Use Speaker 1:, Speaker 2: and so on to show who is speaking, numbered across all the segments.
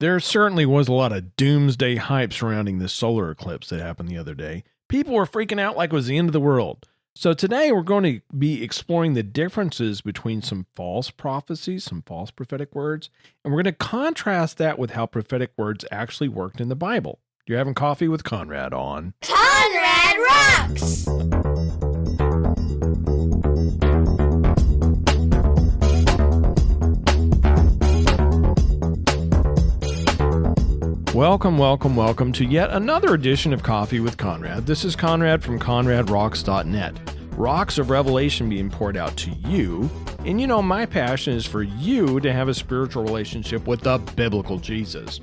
Speaker 1: There certainly was a lot of doomsday hype surrounding this solar eclipse that happened the other day. People were freaking out like it was the end of the world. So today we're going to be exploring the differences between some false prophecies, some false prophetic words, and we're going to contrast that with how prophetic words actually worked in the Bible. You're having coffee with Conrad on
Speaker 2: Conrad Rocks!
Speaker 1: Welcome to yet another edition of Coffee with Conrad. This is Conrad from ConradRocks.net. Rocks of revelation being poured out to you. And you know, my passion is for you to have a spiritual relationship with the biblical Jesus.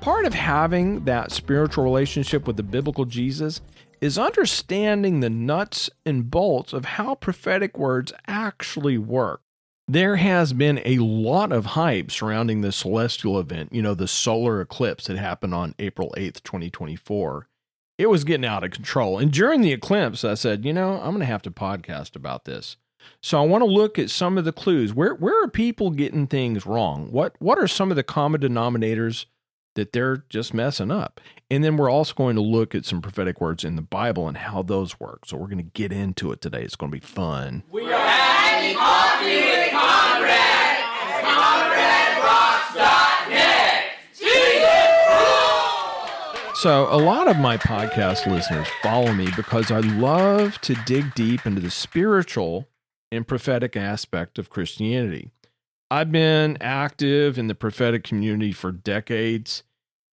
Speaker 1: Part of having that spiritual relationship with the biblical Jesus is understanding the nuts and bolts of how prophetic words actually work. There has been a lot of hype surrounding the celestial event, the solar eclipse that happened on April 8th, 2024. It was getting out of control. And during the eclipse, I said, I'm going to have to podcast about this. So I want to look at some of the clues. Where are people getting things wrong? What are some of the common denominators that they're just messing up? And then we're also going to look at some prophetic words in the Bible and how those work. So we're going to get into it today. It's going to be fun.
Speaker 2: We are having coffee with Conrad at ConradRocks.net. Jesus rules!
Speaker 1: So a lot of my podcast listeners follow me because I love to dig deep into the spiritual and prophetic aspect of Christianity. I've been active in the prophetic community for decades,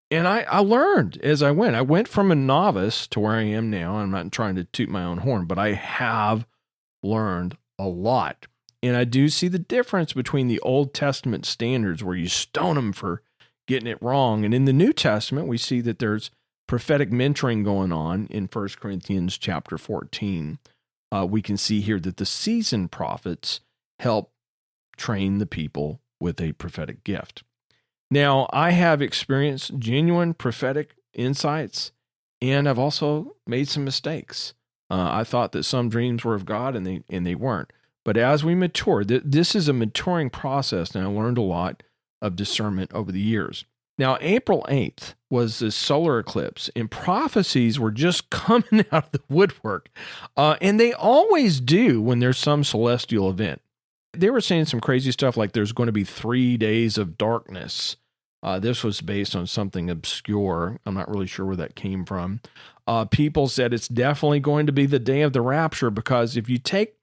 Speaker 1: and I learned as I went. I went from a novice to where I am now. I'm not trying to toot my own horn, but I have learned a lot. And I do see the difference between the Old Testament standards where you stone them for getting it wrong. And in the New Testament, we see that there's prophetic mentoring going on in 1 Corinthians chapter 14. We can see here that the seasoned prophets help train the people with a prophetic gift. Now, I have experienced genuine prophetic insights, and I've also made some mistakes. I thought that some dreams were of God, and they weren't. But as we mature, this is a maturing process, and I learned a lot of discernment over the years. Now, April 8th was the solar eclipse, and prophecies were just coming out of the woodwork, and they always do when there's some celestial event. They were saying some crazy stuff like there's going to be 3 days of darkness. This was based on something obscure. I'm not really sure where that came from. People said it's definitely going to be the day of the rapture because if you take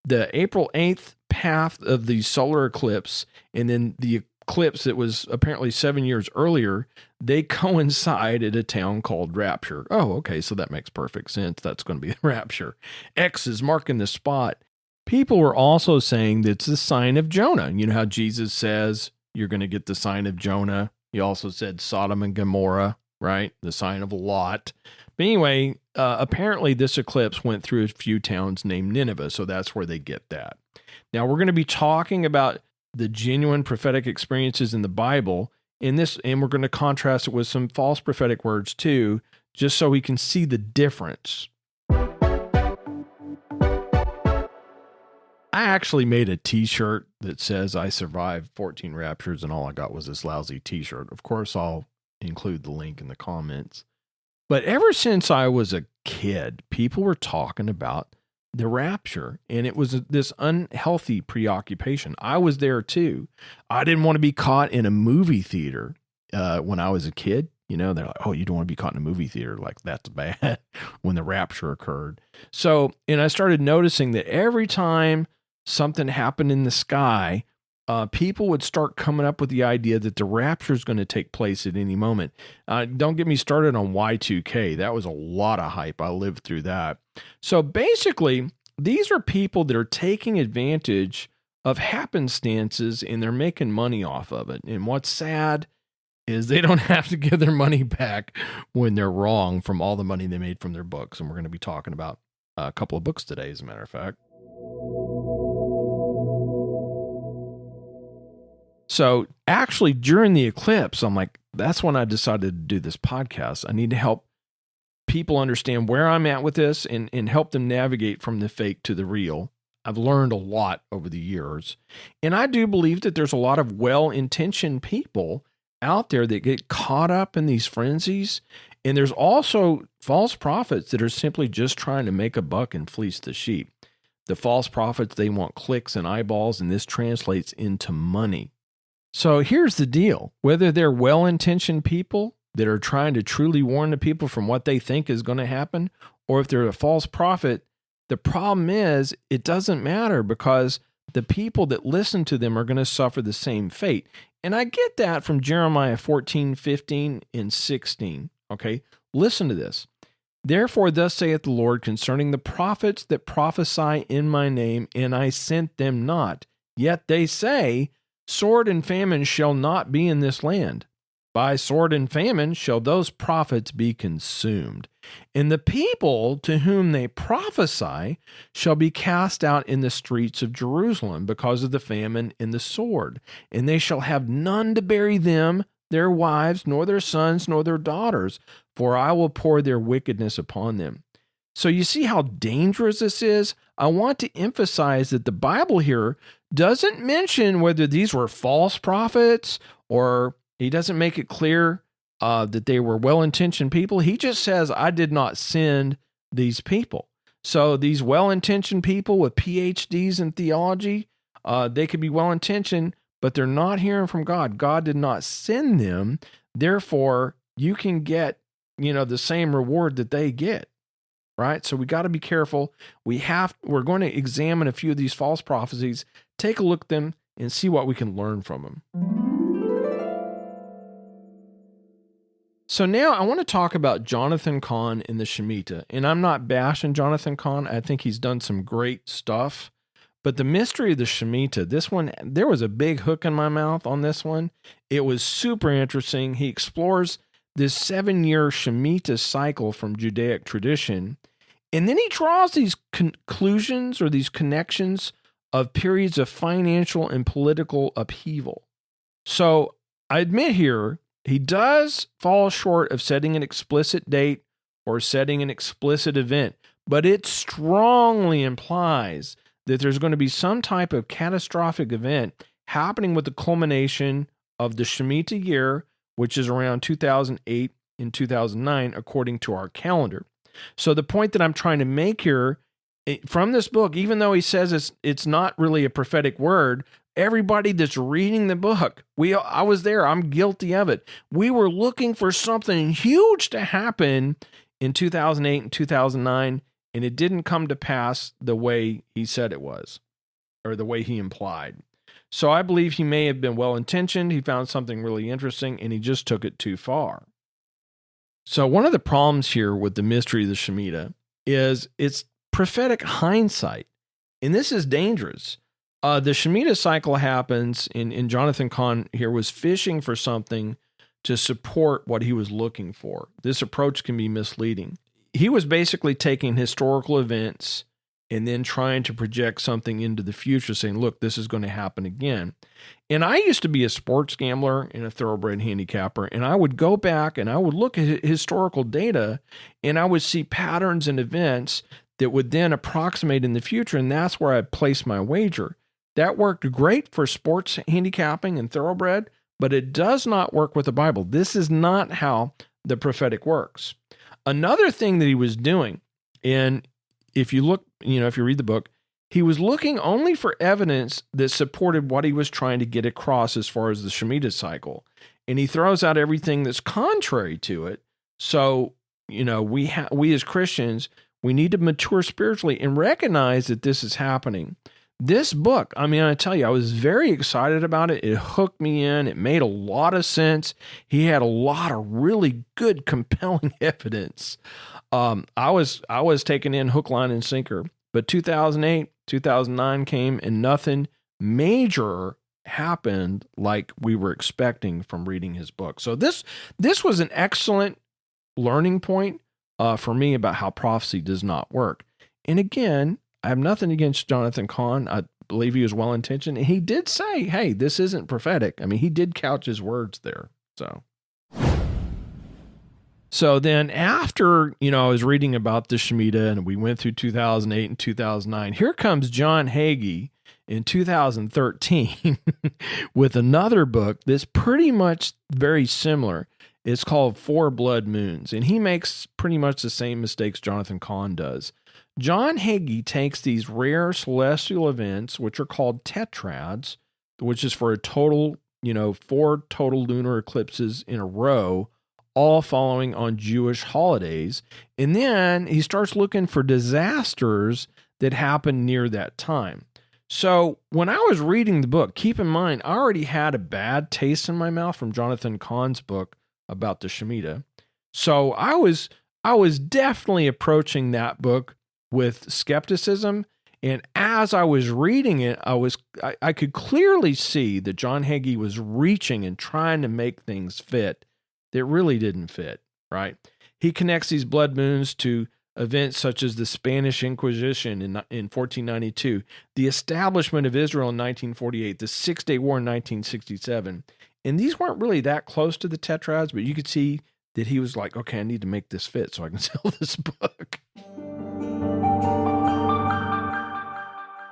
Speaker 1: the April 8th path of the solar eclipse and then the eclipse that was apparently 7 years earlier, they coincide at a town called Rapture. Oh, okay, so that makes perfect sense. That's going to be the rapture. X is marking the spot. People were also saying that it's the sign of Jonah. You know how Jesus says you're going to get the sign of Jonah? He also said Sodom and Gomorrah, right? The sign of Lot. But anyway, apparently this eclipse went through a few towns named Nineveh, so that's where they get that. Now, we're going to be talking about the genuine prophetic experiences in the Bible, and we're going to contrast it with some false prophetic words too, just so we can see the difference. I actually made a t-shirt that says I survived 14 raptures and all I got was this lousy t-shirt. Of course, I'll include the link in the comments. But ever since I was a kid, people were talking about the rapture, and it was this unhealthy preoccupation. I was there too. I didn't want to be caught in a movie theater when I was a kid. They're like, oh, you don't want to be caught in a movie theater. Like, that's bad when the rapture occurred. So, and I started noticing that every time something happened in the sky, people would start coming up with the idea that the rapture is going to take place at any moment. Don't get me started on Y2K. That was a lot of hype. I lived through that. So basically, these are people that are taking advantage of happenstances and they're making money off of it. And what's sad is they don't have to give their money back when they're wrong from all the money they made from their books. And we're going to be talking about a couple of books today, as a matter of fact. So actually during the eclipse, I'm like, that's when I decided to do this podcast. I need to help people understand where I'm at with this and help them navigate from the fake to the real. I've learned a lot over the years. And I do believe that there's a lot of well-intentioned people out there that get caught up in these frenzies. And there's also false prophets that are simply just trying to make a buck and fleece the sheep. The false prophets, they want clicks and eyeballs, and this translates into money. So here's the deal. Whether they're well-intentioned people that are trying to truly warn the people from what they think is going to happen, or if they're a false prophet, the problem is it doesn't matter, because the people that listen to them are going to suffer the same fate. And I get that from Jeremiah 14, 15, and 16. Okay, listen to this. Therefore, thus saith the Lord concerning the prophets that prophesy in my name, and I sent them not. Yet they say, sword and famine shall not be in this land. By sword and famine shall those prophets be consumed. And the people to whom they prophesy shall be cast out in the streets of Jerusalem because of the famine and the sword. And they shall have none to bury them, their wives, nor their sons, nor their daughters, for I will pour their wickedness upon them. So you see how dangerous this is? I want to emphasize that the Bible here doesn't mention whether these were false prophets, or he doesn't make it clear that they were well-intentioned people. He just says, I did not send these people. So these well-intentioned people with PhDs in theology, they could be well-intentioned, but they're not hearing from God. God did not send them. Therefore, you can get, the same reward that they get, right? So we got to be careful. We're going to examine a few of these false prophecies, take a look at them, and see what we can learn from them. So now I want to talk about Jonathan Cahn in the Shemitah. And I'm not bashing Jonathan Cahn. I think he's done some great stuff. But the mystery of the Shemitah, this one, there was a big hook in my mouth on this one. It was super interesting. He explores this 7-year Shemitah cycle from Judaic tradition. And then he draws these conclusions or these connections of periods of financial and political upheaval. So I admit here, he does fall short of setting an explicit date or setting an explicit event, but it strongly implies that there's going to be some type of catastrophic event happening with the culmination of the Shemitah year, which is around 2008 and 2009, according to our calendar. So the point that I'm trying to make here from this book, even though he says it's not really a prophetic word, everybody that's reading the book, I was there, I'm guilty of it. We were looking for something huge to happen in 2008 and 2009, and it didn't come to pass the way he said it was, or the way he implied. So I believe he may have been well-intentioned, he found something really interesting, and he just took it too far. So one of the problems here with the mystery of the Shemitah is it's prophetic hindsight, and this is dangerous. The Shemitah cycle happens, and Jonathan Cahn here was fishing for something to support what he was looking for. This approach can be misleading. He was basically taking historical events and then trying to project something into the future, saying, look, this is going to happen again. And I used to be a sports gambler and a thoroughbred handicapper, and I would go back and I would look at historical data, and I would see patterns and events that would then approximate in the future, and that's where I placed my wager. That worked great for sports handicapping and thoroughbred, but it does not work with the Bible. This is not how the prophetic works. Another thing that he was doing, and if you look, if you read the book, he was looking only for evidence that supported what he was trying to get across as far as the Shemitah cycle. And he throws out everything that's contrary to it. So, we as Christians, we need to mature spiritually and recognize that this is happening. This book, I tell you, I was very excited about it. It hooked me in. It made a lot of sense. He had a lot of really good, compelling evidence. I was taken in hook, line, and sinker. But 2008, 2009 came, and nothing major happened like we were expecting from reading his book. So this was an excellent learning point for me about how prophecy does not work. And again, I have nothing against Jonathan Cahn. I believe he was well-intentioned. And he did say, hey, this isn't prophetic. He did couch his words there. So. So then after, I was reading about the Shemitah and we went through 2008 and 2009, here comes John Hagee in 2013 with another book that's pretty much very similar. It's called Four Blood Moons, and he makes pretty much the same mistakes Jonathan Cahn does. John Hagee takes these rare celestial events, which are called tetrads, which is for a total, 4 total lunar eclipses in a row, all following on Jewish holidays. And then he starts looking for disasters that happen near that time. So when I was reading the book, keep in mind, I already had a bad taste in my mouth from Jonathan Cahn's book about the Shemitah. So I was definitely approaching that book with skepticism. And as I was reading it, I could clearly see that John Hagee was reaching and trying to make things fit that really didn't fit, right? He connects these blood moons to events such as the Spanish Inquisition in 1492, the establishment of Israel in 1948, the Six-Day War in 1967. And these weren't really that close to the tetrads, but you could see that he was like, okay, I need to make this fit so I can sell this book.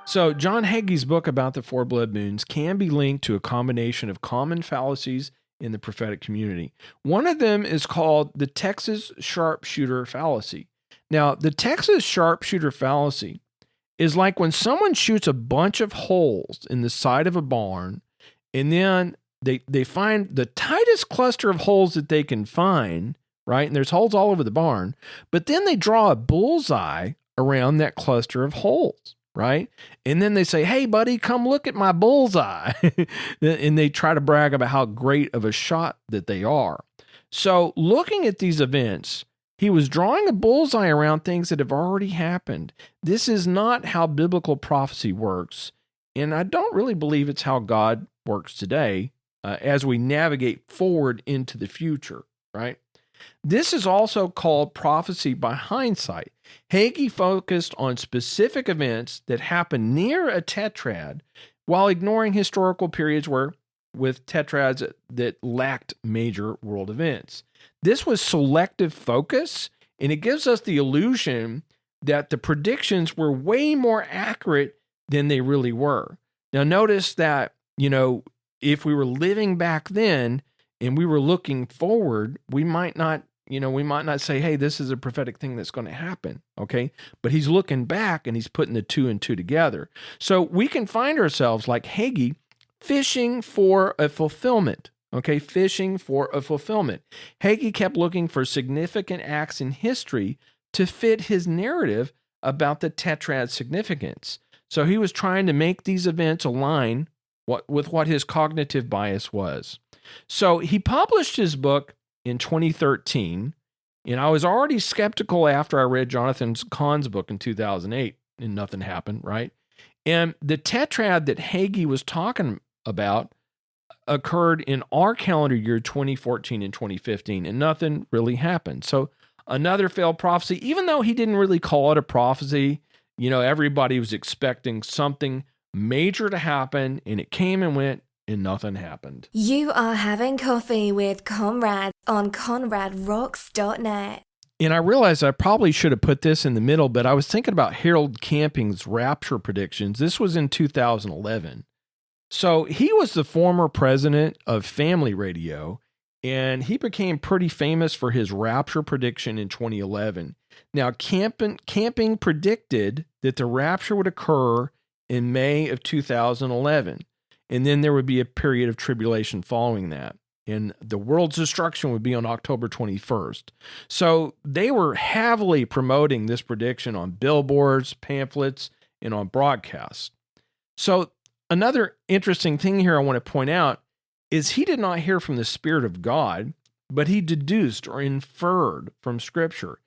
Speaker 1: So John Hagee's book about the four blood moons can be linked to a combination of common fallacies in the prophetic community. One of them is called the Texas sharpshooter fallacy. Now, the Texas sharpshooter fallacy is like when someone shoots a bunch of holes in the side of a barn, and then they find the tightest cluster of holes that they can find, right? And there's holes all over the barn, but then they draw a bullseye around that cluster of holes, right? And then they say, hey, buddy, come look at my bullseye. And they try to brag about how great of a shot that they are. So looking at these events, he was drawing a bullseye around things that have already happened. This is not how biblical prophecy works. And I don't really believe it's how God works today as we navigate forward into the future, right? This is also called prophecy by hindsight. Hagee focused on specific events that happened near a tetrad while ignoring historical periods with tetrads that lacked major world events. This was selective focus, and it gives us the illusion that the predictions were way more accurate than they really were. Now, notice that, if we were living back then and we were looking forward, we might not say, hey, this is a prophetic thing that's going to happen, okay? But he's looking back and he's putting the two and two together. So we can find ourselves like Hagee fishing for a fulfillment, okay? Fishing for a fulfillment. Hagee kept looking for significant acts in history to fit his narrative about the tetrad significance. So he was trying to make these events align with what his cognitive bias was. So he published his book in 2013, and I was already skeptical after I read Jonathan Cahn's book in 2008, and nothing happened, right? And the tetrad that Hagee was talking about occurred in our calendar year 2014 and 2015, and nothing really happened. So another failed prophecy, even though he didn't really call it a prophecy, everybody was expecting something major to happen, and it came and went, and nothing happened.
Speaker 2: You are having coffee with Conrad on ConradRocks.net.
Speaker 1: And I realized I probably should have put this in the middle, but I was thinking about Harold Camping's rapture predictions. This was in 2011. So he was the former president of Family Radio, and he became pretty famous for his rapture prediction in 2011. Now, Camping predicted that the rapture would occur in May of 2011. And then there would be a period of tribulation following that. And the world's destruction would be on October 21st. So they were heavily promoting this prediction on billboards, pamphlets, and on broadcasts. So another interesting thing here I want to point out is he did not hear from the Spirit of God, but he deduced or inferred from Scripture.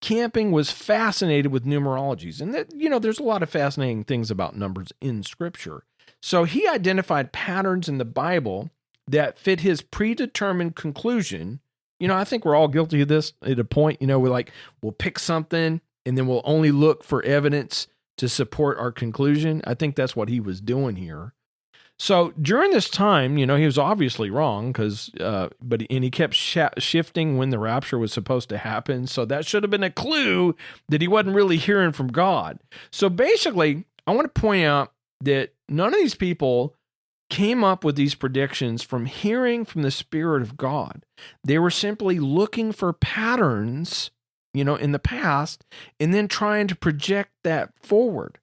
Speaker 1: Camping was fascinated with numerologies. And there's a lot of fascinating things about numbers in Scripture. So he identified patterns in the Bible that fit his predetermined conclusion. I think we're all guilty of this at a point. We'll pick something and then we'll only look for evidence to support our conclusion. I think that's what he was doing here. So during this time, he was obviously wrong but he kept shifting when the rapture was supposed to happen. So that should have been a clue that he wasn't really hearing from God. So basically, I want to point out that none of these people came up with these predictions from hearing from the Spirit of God. They were simply looking for patterns, in the past, and then trying to project that forward.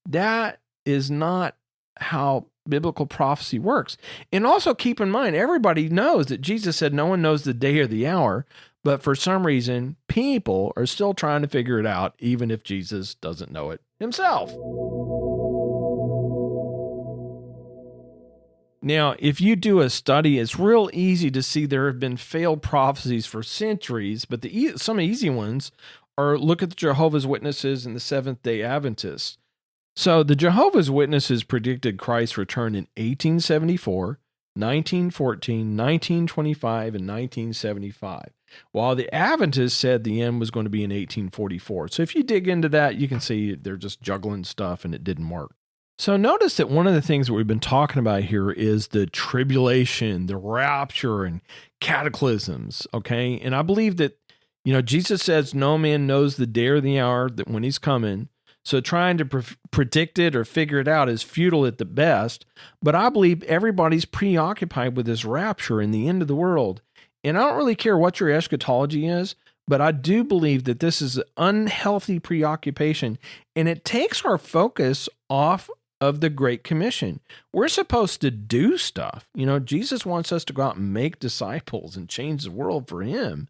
Speaker 1: That is not how biblical prophecy works. And also keep in mind, everybody knows that Jesus said no one knows the day or the hour, but for some reason, people are still trying to figure it out, even if Jesus doesn't know it himself. Now, if you do a study, it's real easy to see there have been failed prophecies for centuries, but some easy ones are look at the Jehovah's Witnesses and the Seventh-day Adventists. So the Jehovah's Witnesses predicted Christ's return in 1874, 1914, 1925, and 1975, while the Adventists said the end was going to be in 1844. So if you dig into that, you can see they're just juggling stuff and it didn't work. So notice that one of the things that we've been talking about here is the tribulation, the rapture, and cataclysms, okay? And I believe that, Jesus says no man knows the day or the hour that when he's coming. So trying to predict it or figure it out is futile at the best. But I believe everybody's preoccupied with this rapture and the end of the world. And I don't really care what your eschatology is, but I do believe that this is an unhealthy preoccupation. And it takes our focus off of the Great Commission. We're supposed to do stuff. Jesus wants us to go out and make disciples and change the world for him.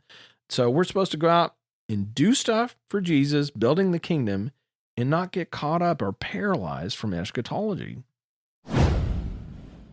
Speaker 1: So we're supposed to go out and do stuff for Jesus, building the kingdom, and not get caught up or paralyzed from eschatology.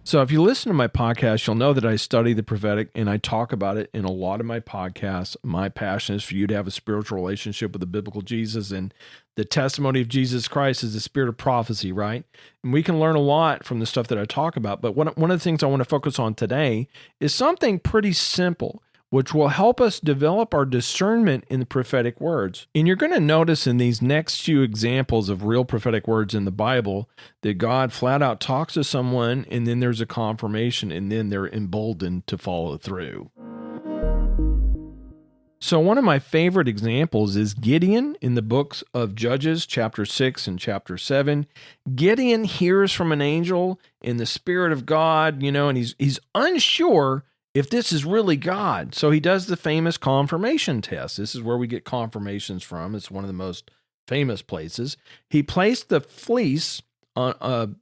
Speaker 1: So if you listen to my podcast, you'll know that I study the prophetic and I talk about it in a lot of my podcasts. My passion is for you to have a spiritual relationship with the biblical Jesus, and the testimony of Jesus Christ is the spirit of prophecy, right? And we can learn a lot from the stuff that I talk about. But one of the things I want to focus on today is something pretty simple, which will help us develop our discernment in the prophetic words. And you're going to notice in these next few examples of real prophetic words in the Bible that God flat out talks to someone, and then there's a confirmation, and then they're emboldened to follow through. So one of my favorite examples is Gideon in the books of Judges, chapter 6 and chapter 7. Gideon hears from an angel in the Spirit of God, and he's unsure if this is really God. So he does the famous confirmation test. This is where we get confirmations from. It's one of the most famous places. He placed the fleece on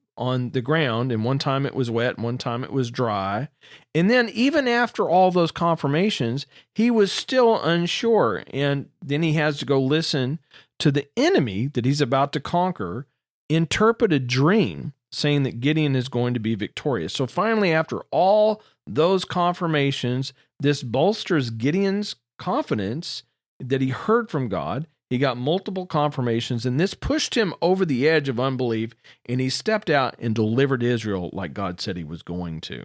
Speaker 1: the ground, and one time it was wet, and one time it was dry. And then even after all those confirmations, he was still unsure. And then he has to go listen to the enemy that he's about to conquer interpret a dream saying that Gideon is going to be victorious. So finally, after all those confirmations, this bolsters Gideon's confidence that he heard from God. He got multiple confirmations, and this pushed him over the edge of unbelief, and he stepped out and delivered Israel like God said he was going to.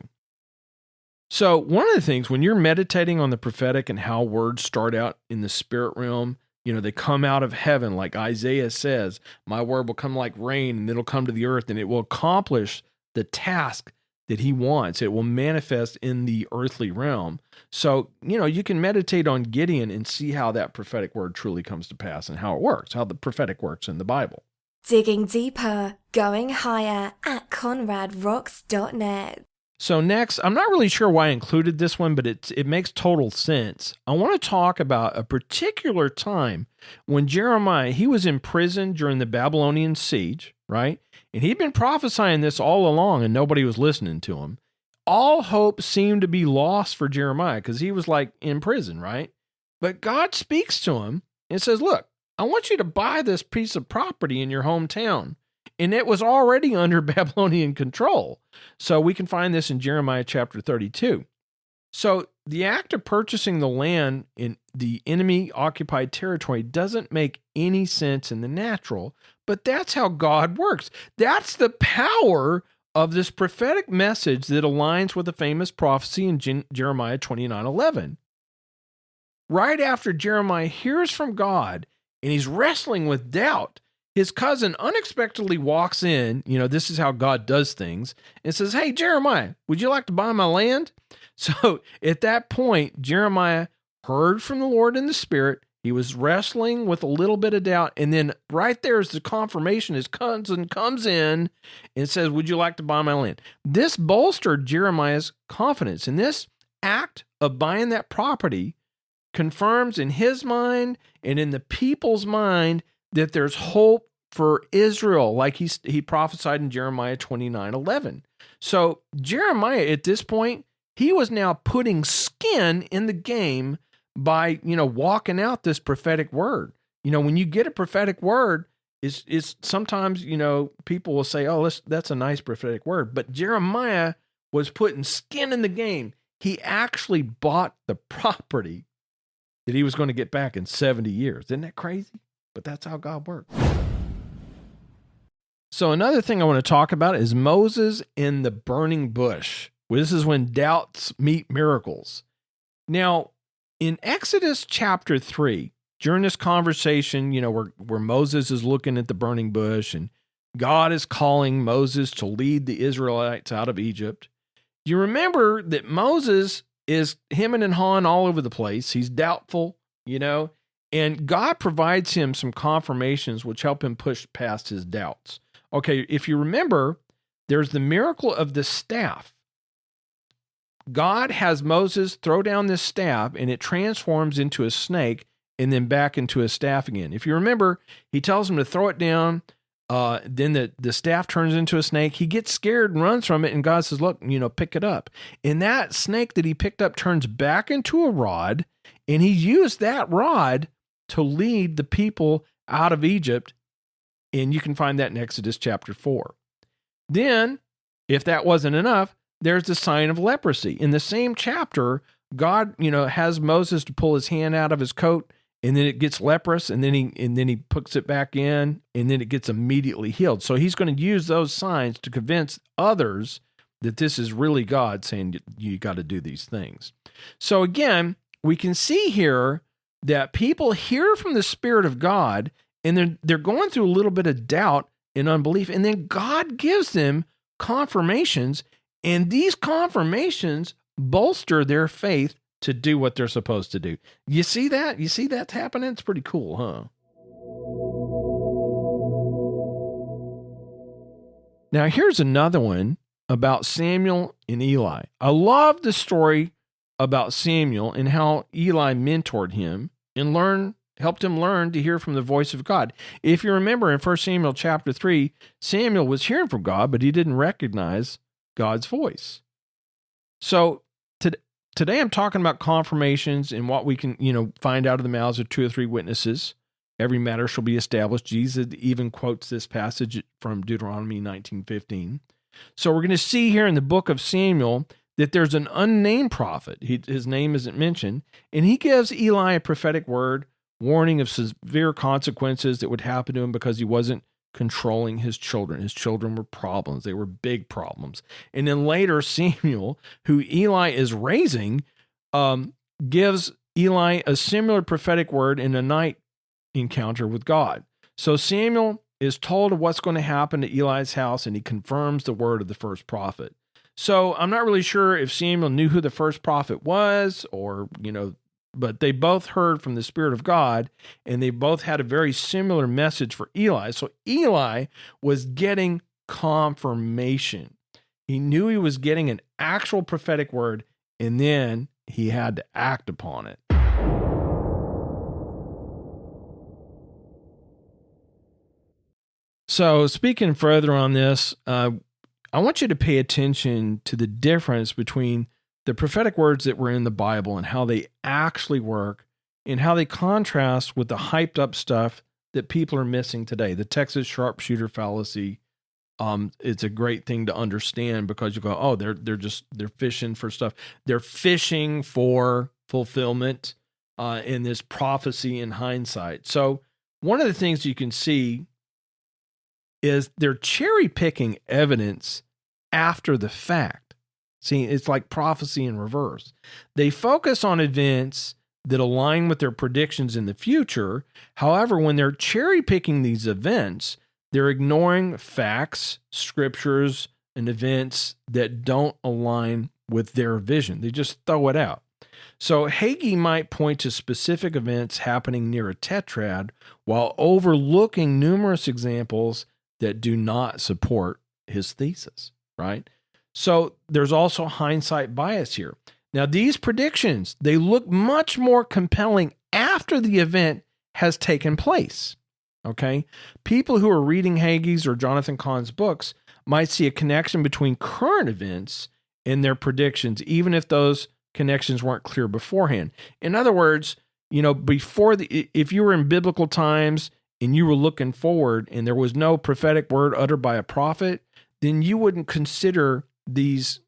Speaker 1: So one of the things, when you're meditating on the prophetic and how words start out in the spirit realm, they come out of heaven, like Isaiah says, my word will come like rain, and it'll come to the earth, and it will accomplish the task that he wants. It will manifest in the earthly realm. So, you can meditate on Gideon and see how that prophetic word truly comes to pass and how it works, how the prophetic works in the Bible.
Speaker 2: Digging deeper, going higher at conradrocks.net.
Speaker 1: So next, I'm not really sure why I included this one, but it makes total sense. I want to talk about a particular time when Jeremiah, he was in prison during the Babylonian siege, right? And he'd been prophesying this all along, and nobody was listening to him. All hope seemed to be lost for Jeremiah because he was like in prison, right? But God speaks to him and says, look, I want you to buy this piece of property in your hometown. And it was already under Babylonian control. So we can find this in Jeremiah chapter 32. So the act of purchasing the land in the enemy-occupied territory doesn't make any sense in the natural, but that's how God works. That's the power of this prophetic message that aligns with the famous prophecy in Jeremiah 29:11. Right after Jeremiah hears from God and he's wrestling with doubt, his cousin unexpectedly walks in. This is how God does things, and says, "Hey, Jeremiah, would you like to buy my land?" So at that point, Jeremiah heard from the Lord in the Spirit. He was wrestling with a little bit of doubt. And then right there is the confirmation. His cousin comes in and says, "Would you like to buy my land?" This bolstered Jeremiah's confidence. And this act of buying that property confirms in his mind and in the people's mind that there's hope for Israel, like he prophesied in Jeremiah 29:11. So Jeremiah, at this point, he was now putting skin in the game by, walking out this prophetic word. When you get a prophetic word, is sometimes, people will say, "Oh, that's a nice prophetic word." But Jeremiah was putting skin in the game. He actually bought the property that he was going to get back in 70 years. Isn't that crazy? But that's how God works. So another thing I want to talk about is Moses in the burning bush. Well, this is when doubts meet miracles. Now, in Exodus chapter 3, during this conversation, where Moses is looking at the burning bush and God is calling Moses to lead the Israelites out of Egypt, you remember that Moses is hemming and hawing all over the place. He's doubtful, and God provides him some confirmations which help him push past his doubts. Okay, if you remember, there's the miracle of the staff. God has Moses throw down this staff, and it transforms into a snake and then back into a staff again. If you remember, he tells him to throw it down. Then the staff turns into a snake. He gets scared and runs from it, and God says, "Look, pick it up." And that snake that he picked up turns back into a rod, and he used that rod to lead the people out of Egypt. And you can find that in Exodus chapter 4. Then, if that wasn't enough, there's the sign of leprosy. In the same chapter, God, has Moses to pull his hand out of his coat, and then it gets leprous, and then he puts it back in, and then it gets immediately healed. So he's going to use those signs to convince others that this is really God saying you got to do these things. So again, we can see here that people hear from the Spirit of God, and they're going through a little bit of doubt and unbelief, and then God gives them confirmations. And these confirmations bolster their faith to do what they're supposed to do. You see that? You see that's happening? It's pretty cool, huh? Now, here's another one about Samuel and Eli. I love the story about Samuel and how Eli mentored him and helped him learn to hear from the voice of God. If you remember in 1 Samuel chapter 3, Samuel was hearing from God, but he didn't recognize God's voice. So today I'm talking about confirmations and what we can, find out of the mouths of 2 or 3 witnesses. Every matter shall be established. Jesus even quotes this passage from Deuteronomy 19:15. So we're going to see here in the book of Samuel that there's an unnamed prophet. His name isn't mentioned, and he gives Eli a prophetic word, warning of severe consequences that would happen to him because he wasn't controlling his children. His children were problems. They were big problems. And then later, Samuel, who Eli is raising, gives Eli a similar prophetic word in a night encounter with God. So Samuel is told of what's going to happen to Eli's house, and he confirms the word of the first prophet. So I'm not really sure if Samuel knew who the first prophet was, or, but they both heard from the Spirit of God, and they both had a very similar message for Eli. So Eli was getting confirmation. He knew he was getting an actual prophetic word, and then he had to act upon it. So speaking further on this, I want you to pay attention to the difference between the prophetic words that were in the Bible and how they actually work, and how they contrast with the hyped up stuff that people are missing today. The Texas sharpshooter fallacy. It's a great thing to understand, because you go, oh, they're fishing for stuff. They're fishing for fulfillment in this prophecy in hindsight. So one of the things you can see is they're cherry picking evidence after the fact. See, it's like prophecy in reverse. They focus on events that align with their predictions in the future. However, when they're cherry picking these events, they're ignoring facts, scriptures, and events that don't align with their vision. They just throw it out. So Hagee might point to specific events happening near a tetrad while overlooking numerous examples that do not support his thesis, right? So there's also hindsight bias here. Now, these predictions, they look much more compelling after the event has taken place, okay? People who are reading Hagee's or Jonathan Cahn's books might see a connection between current events and their predictions, even if those connections weren't clear beforehand. In other words, if you were in biblical times and you were looking forward and there was no prophetic word uttered by a prophet, then you wouldn't consider these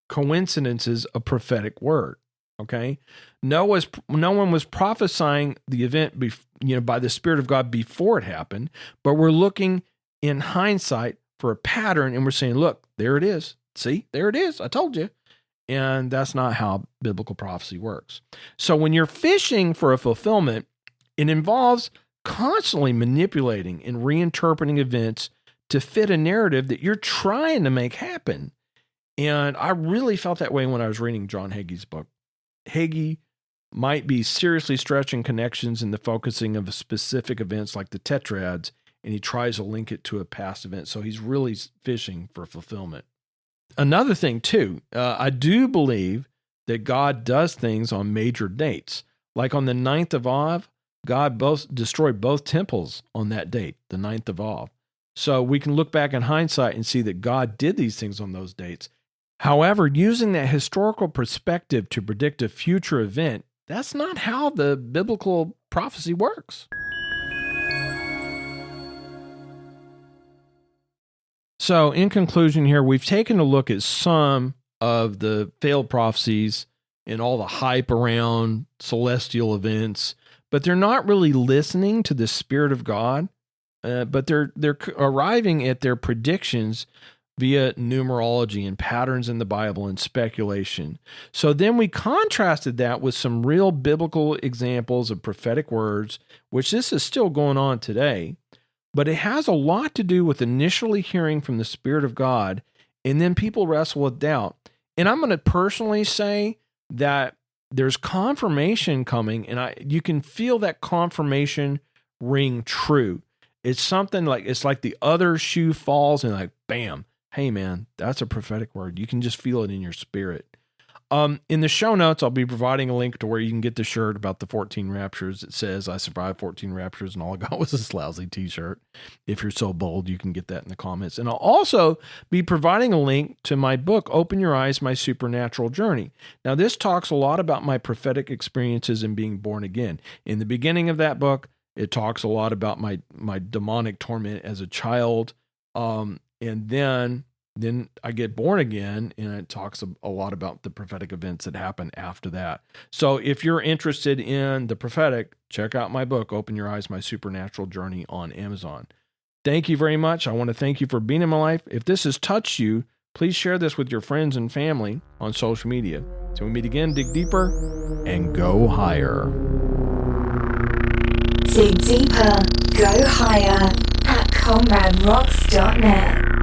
Speaker 1: coincidences a prophetic word. Okay, no one was prophesying the event, by the Spirit of God before it happened, but we're looking in hindsight for a pattern, and we're saying, look, there it is. See, there it is. I told you. And that's not how biblical prophecy works. So when you're fishing for a fulfillment, it involves constantly manipulating and reinterpreting events to fit a narrative that you're trying to make happen. And I really felt that way when I was reading John Hagee's book. Hagee might be seriously stretching connections in the focusing of specific events like the tetrads, and he tries to link it to a past event. So he's really fishing for fulfillment. Another thing, too, I do believe that God does things on major dates. Like on the 9th of Av, God destroyed both temples on that date, the 9th of Av. So we can look back in hindsight and see that God did these things on those dates. However, using that historical perspective to predict a future event, that's not how the biblical prophecy works. So in conclusion here, we've taken a look at some of the failed prophecies and all the hype around celestial events, but they're not really listening to the Spirit of God, but they're arriving at their predictions via numerology and patterns in the Bible and speculation. So then we contrasted that with some real biblical examples of prophetic words, which this is still going on today. But it has a lot to do with initially hearing from the Spirit of God, and then people wrestle with doubt. And I'm going to personally say that there's confirmation coming, and you can feel that confirmation ring true. It's something like, it's like the other shoe falls and like, bam, hey man, that's a prophetic word. You can just feel it in your spirit. In the show notes, I'll be providing a link to where you can get the shirt about the 14 raptures. It says I survived 14 raptures and all I got was this lousy t-shirt. If you're so bold, you can get that in the comments. And I'll also be providing a link to my book, Open Your Eyes, My Supernatural Journey. Now, this talks a lot about my prophetic experiences and being born again. In the beginning of that book, it talks a lot about my demonic torment as a child. And then I get born again, and it talks a lot about the prophetic events that happen after that. So if you're interested in the prophetic, check out my book, Open Your Eyes, My Supernatural Journey on Amazon. Thank you very much. I want to thank you for being in my life. If this has touched you, please share this with your friends and family on social media. So we meet again, dig deeper, and go higher.
Speaker 2: Dig deeper, go higher at ConradRocks.net.